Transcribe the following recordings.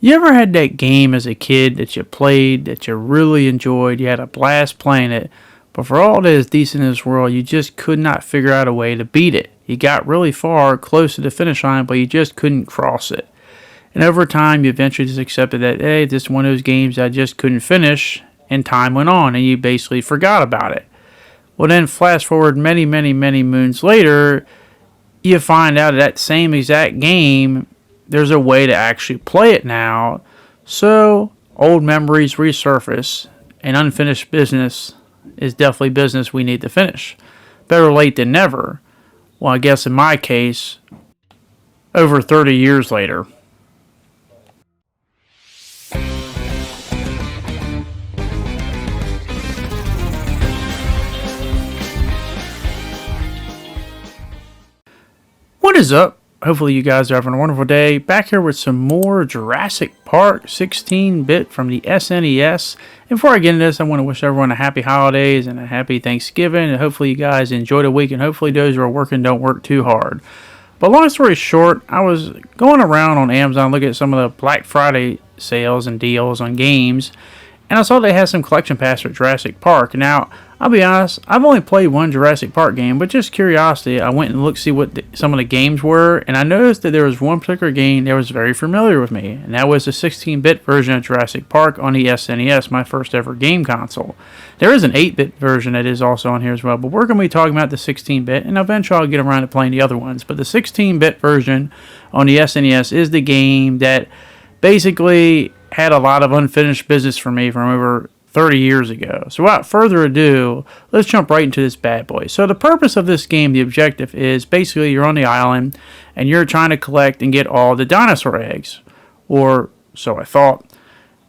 You ever had that game as a kid that you played, that you really enjoyed, you had a blast playing it, but for all that is decent in this world, you just could not figure out a way to beat it? You got really far, close to the finish line, but you just couldn't cross it. And over time, you eventually just accepted that, hey, this is one of those games I just couldn't finish, and time went on, and you basically forgot about it. Well, then flash forward many, many, many moons later, you find out that same exact game, there's a way to actually play it now. So, old memories resurface, and unfinished business is definitely business we need to finish. Better late than never. Well, I guess in my case, over 30 years later. What is up? Hopefully you guys are having a wonderful day. Back here with some more Jurassic Park 16-bit from the SNES. And before I get into this, I want to wish everyone a happy holidays and a happy Thanksgiving. And hopefully you guys enjoy the week, and hopefully those who are working don't work too hard. But long story short, I was going around on Amazon looking at some of the Black Friday sales and deals on games, and I saw they had some collection packs for Jurassic Park. Now, I'll be honest, I've only played one Jurassic Park game, but just curiosity, I went and looked to see what some of the games were, and I noticed that there was one particular game that was very familiar with me, and that was the 16-bit version of Jurassic Park on the SNES, my first ever game console. There is an 8-bit version that is also on here as well, but we're going to be talking about the 16-bit, and eventually I'll get around to playing the other ones. But the 16-bit version on the SNES is the game that basically had a lot of unfinished business for me from over 30 years ago. So without further ado, let's jump right into this bad boy. So the purpose of this game, the objective is basically you're on the island and you're trying to collect and get all the dinosaur eggs. Or so I thought.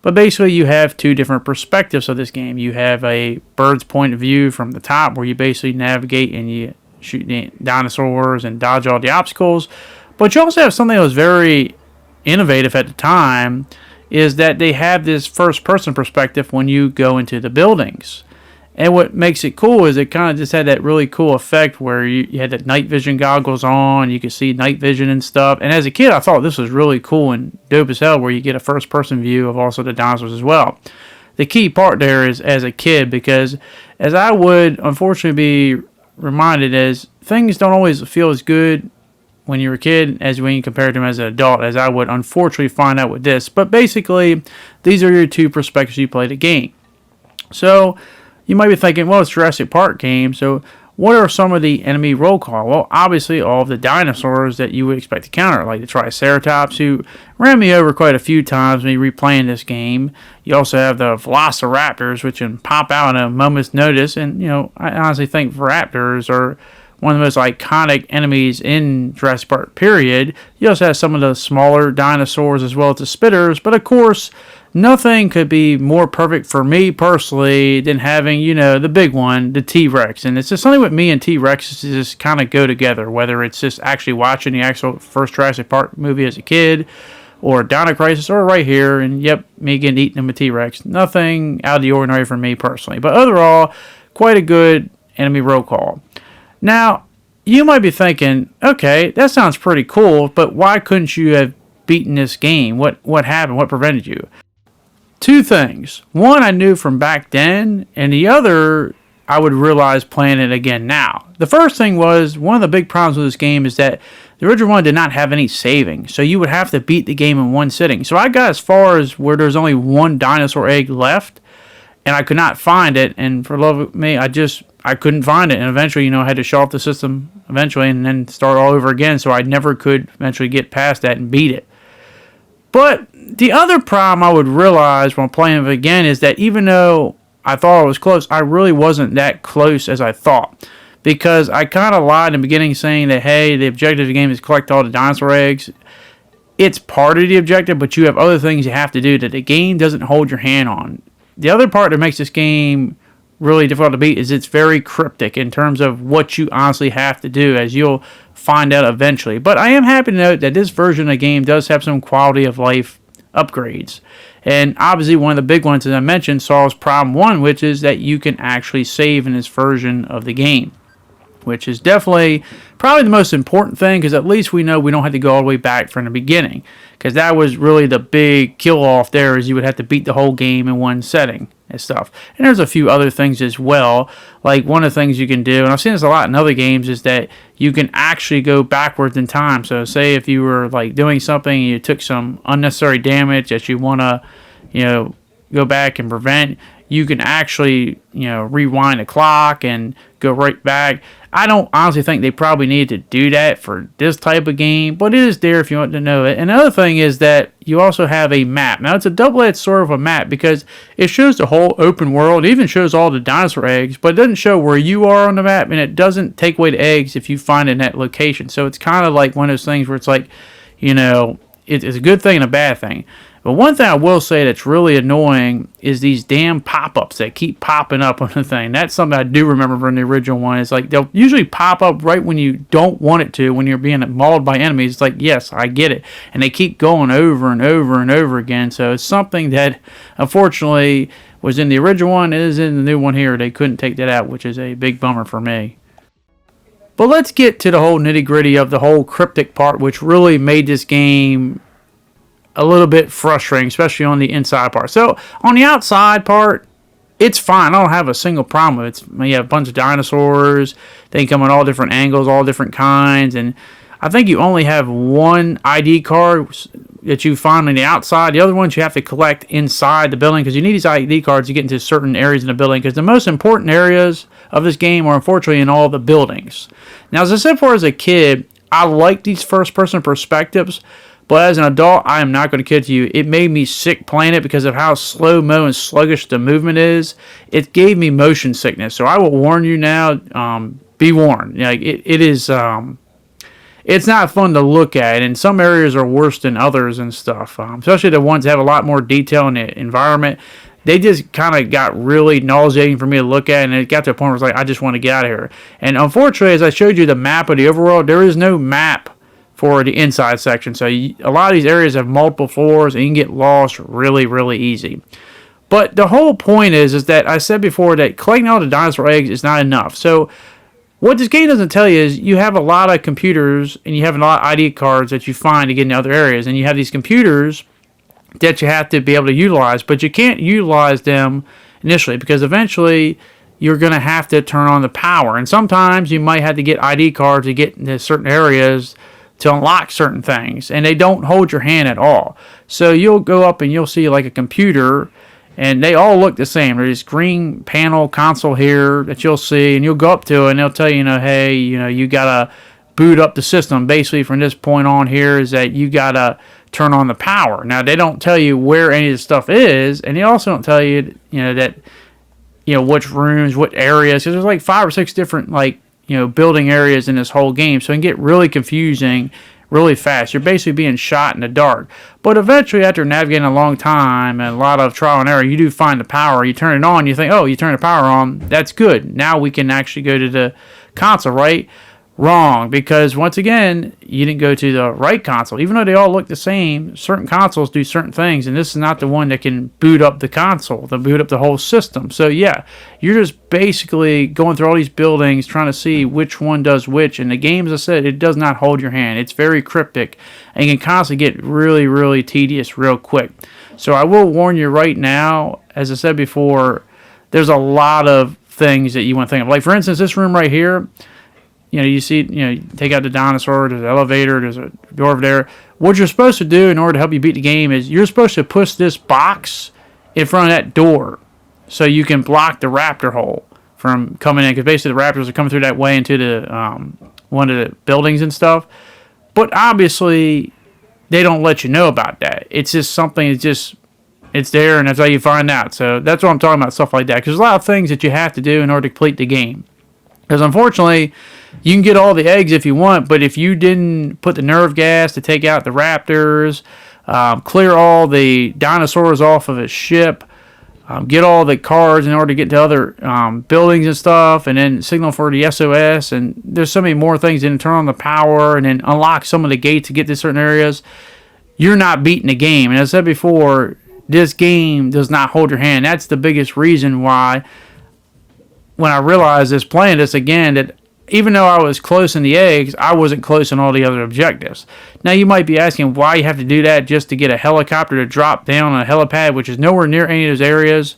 But basically you have two different perspectives of this game. You have a bird's point of view from the top where you basically navigate and you shoot the dinosaurs and dodge all the obstacles. But you also have something that was very innovative at the time, is that they have this first-person perspective when you go into the buildings. And what makes it cool is it kind of just had that really cool effect where you had that night vision goggles on, you could see night vision and stuff. And as a kid, I thought this was really cool and dope as hell, where you get a first-person view of also the dinosaurs as well. The key part there is as a kid, because as I would unfortunately be reminded, as things don't always feel as good when you're a kid as when you compare them as an adult, as I would unfortunately find out with this. But basically, these are your two perspectives you play the game. So you might be thinking, well, it's Jurassic Park game, so what are some of the enemy roll call? Well, obviously all of the dinosaurs that you would expect to counter, like the Triceratops, who ran me over quite a few times when replaying this game. You also have the Velociraptors, which can pop out at a moment's notice, and I honestly think Raptors are one of the most iconic enemies in Jurassic Park, period. You also have some of the smaller dinosaurs as well as the spitters, but of course, nothing could be more perfect for me personally than having, the big one, the T-Rex. And it's just something with me and T-Rex just kind of go together, whether it's just actually watching the actual first Jurassic Park movie as a kid, or Dino Crisis, or right here, and yep, me getting eaten with T-Rex. Nothing out of the ordinary for me personally. But overall, quite a good enemy roll call. Now, you might be thinking, okay, that sounds pretty cool, but why couldn't you have beaten this game? What happened? What prevented you? Two things. One I knew from back then, and the other I would realize playing it again now. The first thing was, one of the big problems with this game is that the original one did not have any saving, so you would have to beat the game in one sitting. So I got as far as where there's only one dinosaur egg left, and I could not find it, and for the love of me, I couldn't find it, and eventually, I had to shut off the system eventually and then start all over again, so I never could eventually get past that and beat it. But the other problem I would realize when playing it again is that even though I thought I was close, I really wasn't that close as I thought. Because I kind of lied in the beginning saying that, hey, the objective of the game is collect all the dinosaur eggs. It's part of the objective, but you have other things you have to do that the game doesn't hold your hand on. The other part that makes this game really difficult to beat is it's very cryptic in terms of what you honestly have to do, as you'll find out eventually. But I am happy to note that this version of the game does have some quality of life upgrades. And obviously one of the big ones, as I mentioned, solves problem one, which is that you can actually save in this version of the game. which is definitely probably the most important thing, because at least we know we don't have to go all the way back from the beginning, because that was really the big kill off there, is you would have to beat the whole game in one setting and stuff. And there's a few other things as well, like one of the things you can do, and I've seen this a lot in other games, is that you can actually go backwards in time. So say if you were like doing something and you took some unnecessary damage that you want to, go back and prevent, you can actually, rewind the clock and go right back. I don't honestly think they probably need to do that for this type of game, but it is there if you want to know it. And another thing is that you also have a map. Now, it's a double-edged sort of a map, because it shows the whole open world. It even shows all the dinosaur eggs, but it doesn't show where you are on the map, and it doesn't take away the eggs if you find it in that location. So it's kind of like one of those things where it's like, it's a good thing and a bad thing. But one thing I will say that's really annoying is these damn pop-ups that keep popping up on the thing. That's something I do remember from the original one. It's like they'll usually pop up right when you don't want it to, when you're being mauled by enemies. It's like, yes, I get it. And they keep going over and over and over again. So it's something that, unfortunately, was in the original one. It is in the new one here. They couldn't take that out, which is a big bummer for me. But let's get to the whole nitty-gritty of the whole cryptic part, which really made this game a little bit frustrating, especially on the inside part. So on the outside part, it's fine. I don't have a single problem with it. You have a bunch of dinosaurs. They come in all different angles, all different kinds, and I think you only have one ID card that you find on the outside. The other ones you have to collect inside the building, because you need these ID cards to get into certain areas in the building, because the most important areas of this game are unfortunately in all the buildings. Now, as I said before, as a kid, I like these first-person perspectives, but as an adult, I am not going to kid you. It made me sick playing it because of how slow-mo and sluggish the movement is. It gave me motion sickness. So I will warn you now, be warned. Like it is, it's not fun to look at. And some areas are worse than others and stuff, especially the ones that have a lot more detail in the environment. They just kind of got really nauseating for me to look at, and it got to a point where it's like, I just want to get out of here. And unfortunately, as I showed you the map of the overworld, there is no map for the inside section. So a lot of these areas have multiple floors, and you can get lost really, really easy. But the whole point is that I said before that collecting all the dinosaur eggs is not enough. So what this game doesn't tell you is you have a lot of computers, and you have a lot of ID cards that you find to get in other areas. And you have these computers that you have to be able to utilize, but you can't utilize them initially, because eventually you're going to have to turn on the power. And sometimes you might have to get ID cards to get into certain areas to unlock certain things, and they don't hold your hand at all. So you'll go up and you'll see like a computer, and they all look the same. There's this green panel console here that you'll see, and you'll go up to it, and they'll tell you, hey, you gotta boot up the system. Basically, from this point on here is that you gotta turn on the power. Now, they don't tell you where any of the stuff is, and they also don't tell you, that, which rooms, what areas, because there's like 5 or 6 different building areas in this whole game, so it can get really confusing really fast. You're basically being shot in the dark. But eventually, after navigating a long time and a lot of trial and error, you do find the power. You turn it on, you think, oh, you turn the power on, that's good. Now we can actually go to the console, right? Wrong, because once again, you didn't go to the right console. Even though they all look the same, certain consoles do certain things, and this is not the one that can boot up the console, to boot up the whole system. So yeah, you're just basically going through all these buildings trying to see which one does which, and the game, as I said, it does not hold your hand. It's very cryptic, and you can constantly get really, really tedious real quick. So I will warn you right now, as I said before, there's a lot of things that you want to think of. Like, for instance, this room right here, you see, you take out the dinosaur, there's an elevator, there's a door over there. What you're supposed to do in order to help you beat the game is you're supposed to push this box in front of that door so you can block the raptor hole from coming in, because basically the raptors are coming through that way into the one of the buildings and stuff. But obviously, they don't let you know about that. It's just something, it's there, and that's how you find out. So that's what I'm talking about, stuff like that, because there's a lot of things that you have to do in order to complete the game. Because unfortunately, you can get all the eggs if you want, but if you didn't put the nerve gas to take out the raptors, clear all the dinosaurs off of a ship, get all the cards in order to get to other buildings and stuff, and then signal for the SOS, and there's so many more things, and turn on the power, and then unlock some of the gates to get to certain areas, you're not beating the game. And as I said before, this game does not hold your hand. That's the biggest reason why, when I realized this, playing this again, that even though I was close in the eggs, I wasn't close in all the other objectives. Now, you might be asking why you have to do that just to get a helicopter to drop down on a helipad, which is nowhere near any of those areas.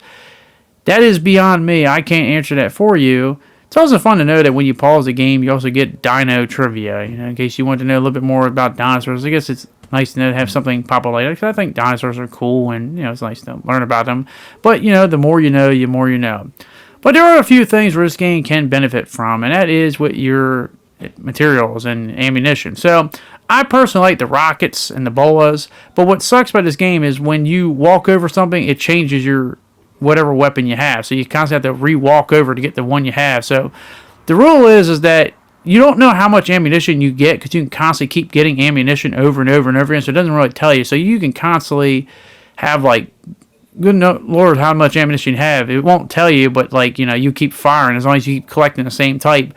That is beyond me. I can't answer that for you. It's also fun to know that when you pause the game, you also get dino trivia, in case you want to know a little bit more about dinosaurs. I guess it's nice to know to have something pop up later, because I think dinosaurs are cool, and, it's nice to learn about them. But, the more you know, the more you know. But there are a few things where this game can benefit from, and that is with your materials and ammunition. So, I personally like the rockets and the bolas, but what sucks about this game is when you walk over something, it changes your whatever weapon you have. So you constantly have to re-walk over to get the one you have. So the rule is that you don't know how much ammunition you get, because you can constantly keep getting ammunition over and over and over again. So it doesn't really tell you. So you can constantly have, good Lord, how much ammunition you have. It won't tell you, but you keep firing as long as you keep collecting the same type.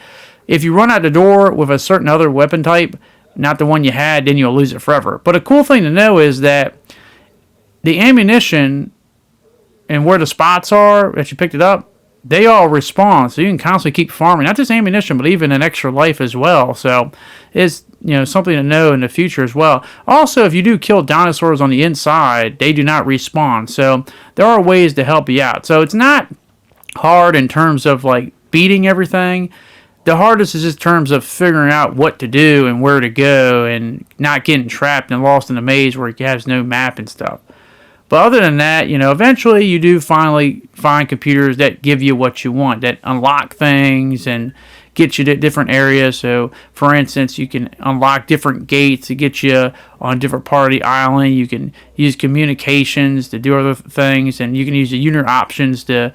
If you run out the door with a certain other weapon type, not the one you had, then you'll lose it forever. But a cool thing to know is that the ammunition and where the spots are that you picked it up, they all respawn. So you can constantly keep farming, not just ammunition, but even an extra life as well. So it's something to know in the future as well. Also, if you do kill dinosaurs on the inside, they do not respawn. So there are ways to help you out. So it's not hard in terms of beating everything. The hardest is just in terms of figuring out what to do and where to go, and not getting trapped and lost in a maze where it has no map and stuff. But other than that, eventually you do finally find computers that give you what you want, that unlock things and get you to different areas. So, for instance, you can unlock different gates to get you on a different part of the island. You can use communications to do other things, and you can use the unit options to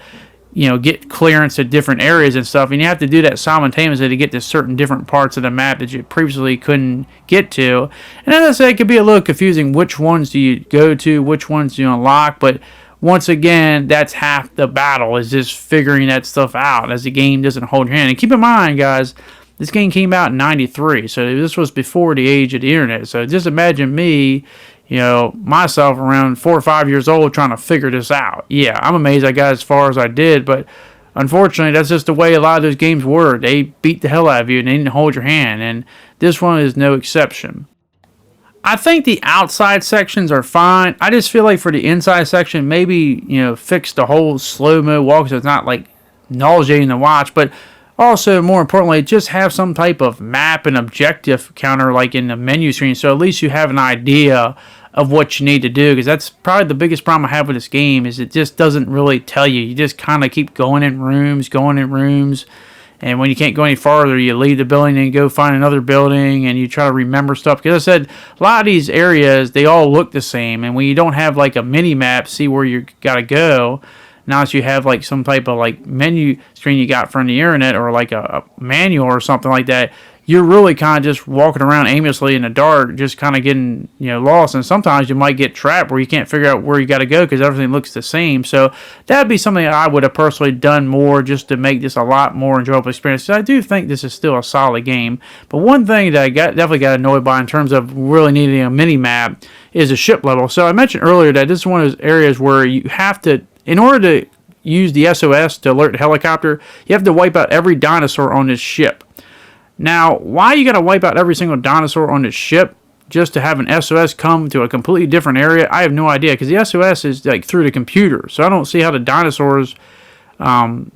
get clearance at different areas and stuff. And you have to do that simultaneously to get to certain different parts of the map that you previously couldn't get to. And as I say, it can be a little confusing. Which ones do you go to? Which ones do you unlock? But once again, that's half the battle, is just figuring that stuff out, as the game doesn't hold your hand. And keep in mind, guys, this game came out in 93. So this was before the age of the internet. So just imagine me, myself around 4 or 5 years old trying to figure this out. Yeah, I'm amazed I got as far as I did, but unfortunately, that's just the way a lot of those games were. They beat the hell out of you and they didn't hold your hand, and this one is no exception. I think the outside sections are fine. I just feel like for the inside section, maybe, fix the whole slow-mo walk so it's not, nauseating to watch, but also, more importantly, just have some type of map and objective counter in the menu screen, so at least you have an idea of what you need to do, because that's probably the biggest problem I have with this game, is it just doesn't really tell you. You just kind of keep going in rooms, and when you can't go any farther, you leave the building and go find another building, and you try to remember stuff. Because I said, a lot of these areas, they all look the same, and when you don't have a mini map, see where you got to go, now that you have some type of menu screen you got from the internet, or a manual or something like that, you're really kind of just walking around aimlessly in the dark, just kind of getting lost. And sometimes you might get trapped where you can't figure out where you got to go because everything looks the same. So that'd be something I would have personally done more, just to make this a lot more enjoyable experience. So I do think this is still a solid game. But one thing that I definitely got annoyed by in terms of really needing a mini map is a ship level. So I mentioned earlier that this is one of those areas where you have to, in order to use the SOS to alert the helicopter, you have to wipe out every dinosaur on this ship. Now, why you got to wipe out every single dinosaur on this ship just to have an SOS come to a completely different area, I have no idea, because the SOS is through the computer. So I don't see how the dinosaurs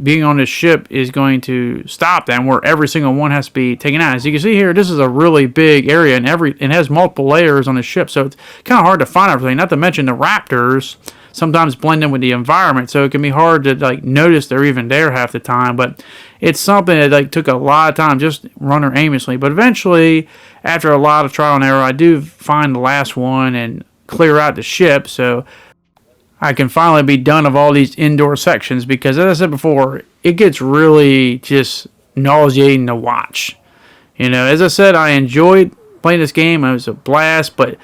being on this ship is going to stop them, where every single one has to be taken out. As you can see here, this is a really big area, and it has multiple layers on the ship, so it's kind of hard to find everything. Not to mention the raptors sometimes blend in with the environment, so it can be hard to notice they're even there half the time. But it's something that took a lot of time, just running aimlessly. But eventually, after a lot of trial and error, I do find the last one and clear out the ship, so I can finally be done of all these indoor sections, because as I said before, it gets really just nauseating to watch. As I said, I enjoyed playing this game. It was a blast, but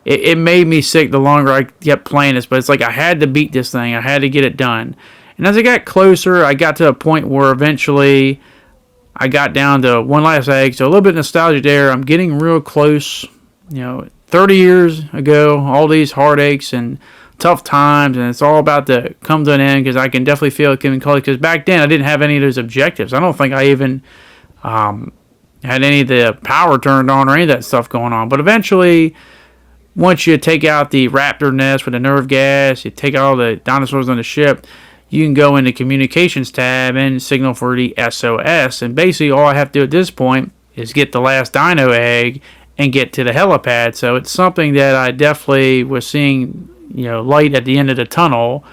it made me sick the longer I kept playing this. But it's I had to beat this thing. I had to get it done. And as I got closer, I got to a point where eventually I got down to one last egg. So a little bit of nostalgia there. I'm getting real close. 30 years ago, all these heartaches and tough times, and it's all about to come to an end, because I can definitely feel it getting close. Because back then, I didn't have any of those objectives. I don't think I even had any of the power turned on or any of that stuff going on. But eventually, once you take out the raptor nest with the nerve gas, you take out all the dinosaurs on the ship, you can go into communications tab and signal for the SOS. And basically all I have to do at this point is get the last dino egg and get to the helipad. So it's something that I definitely was seeing, light at the end of the tunnel.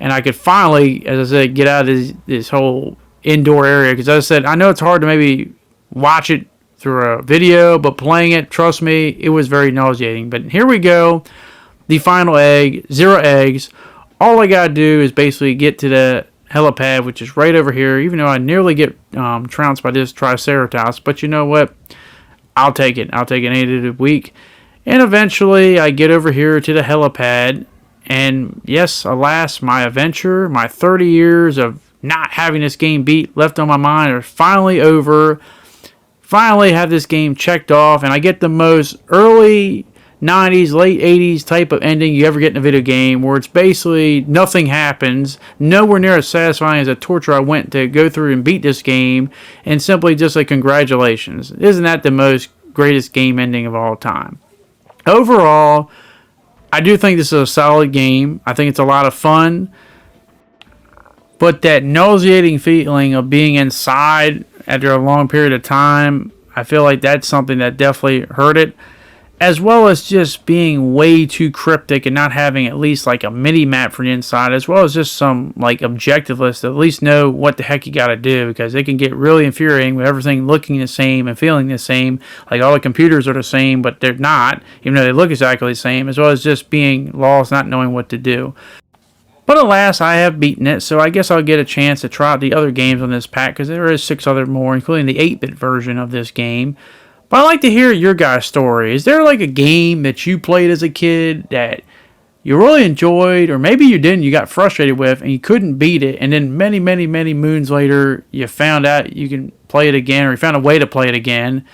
And I could finally, as I said, get out of this whole indoor area. Because as I said, I know it's hard to maybe watch it through a video, but playing it, trust me, it was very nauseating. But here we go. The final egg, 0 eggs. All I gotta do is basically get to the helipad, which is right over here, even though I nearly get trounced by this Triceratops. But you know what? I'll take it. I'll take it any day of the week. And eventually I get over here to the helipad. And yes, alas, my adventure, my 30 years of not having this game beat left on my mind are finally over. Finally have this game checked off. And I get the most early 90s, late 80s type of ending you ever get in a video game, where it's basically nothing happens, nowhere near as satisfying as the torture I went to go through and beat this game, and simply just like, congratulations. Isn't that the most greatest game ending of all time? Overall, I do think this is a solid game. I think it's a lot of fun, but that nauseating feeling of being inside after a long period of time, I feel like that's something that definitely hurt it. As well as just being way too cryptic and not having at least like a mini map for the inside, as well as just some like objective list to at least know what the heck you got to do, because it can get really infuriating with everything looking the same and feeling the same. Like all the computers are the same, but they're not, even though they look exactly the same, as well as just being lost, not knowing what to do. But alas, I have beaten it, so I guess I'll get a chance to try out the other games on this pack, because there is 6 other more, including the 8-bit version of this game. But I'd like to hear your guys' story. Is there like a game that you played as a kid that you really enjoyed, or maybe you didn't, you got frustrated with, and you couldn't beat it, and then many, many, many moons later, you found out you can play it again, or you found a way to play it again,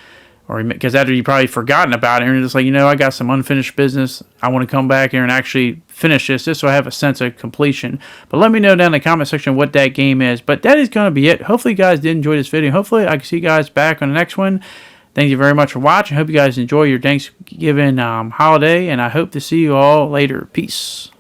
or because after you probably forgotten about it, and you're just like, I got some unfinished business. I want to come back here and actually finish this, just so I have a sense of completion. But let me know down in the comment section what that game is. But that is going to be it. Hopefully you guys did enjoy this video. Hopefully I can see you guys back on the next one. Thank you very much for watching. I hope you guys enjoy your Thanksgiving holiday, and I hope to see you all later. Peace.